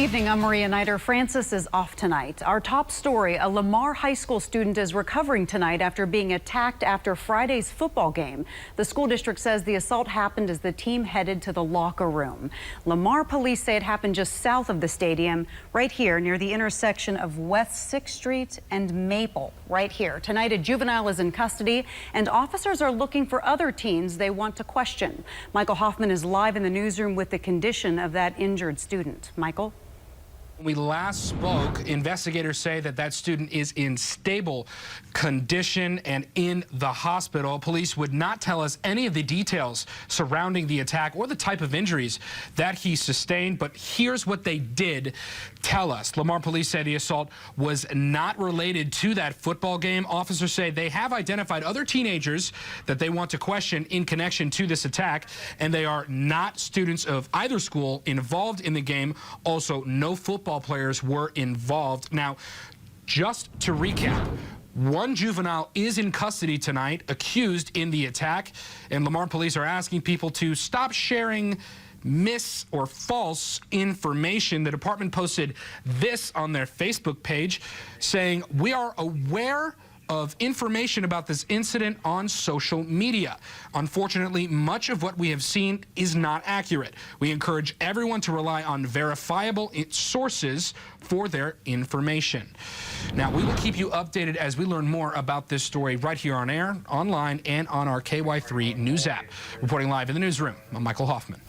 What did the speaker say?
evening, I'm Maria Nider. Francis is off tonight. Our top story, a Lamar High School student is recovering tonight after being attacked after Friday's football game. The school district says the assault happened as the team headed to the locker room. Lamar police say it happened just south of the stadium, right here near the intersection of West 6th Street and Maple, right here. Tonight, a juvenile is in custody, and officers are looking for other teens they want to question. Michael Hoffman is live in the newsroom with the condition of that injured student. Michael? When we last spoke, investigators say that student is in stable condition and in the hospital. Police would not tell us any of the details surrounding the attack or the type of injuries that he sustained, but here's what they did tell us. Lamar police say the assault was not related to that football game. Officers say they have identified other teenagers that they want to question in connection to this attack, and they are not students of either school involved in the game. Also, no football players were involved. Now, just to recap, one juvenile is in custody tonight, accused in the attack, and Lamar police are asking people to stop sharing or false information. The department posted this on their Facebook page saying, "We are aware of information about this incident on social media. Unfortunately, much of what we have seen is not accurate. We encourage everyone to rely on verifiable sources for their information." Now, we will keep you updated as we learn more about this story right here on air, online, and on our KY3 News app. Reporting live in the newsroom, I'm Michael Hoffman.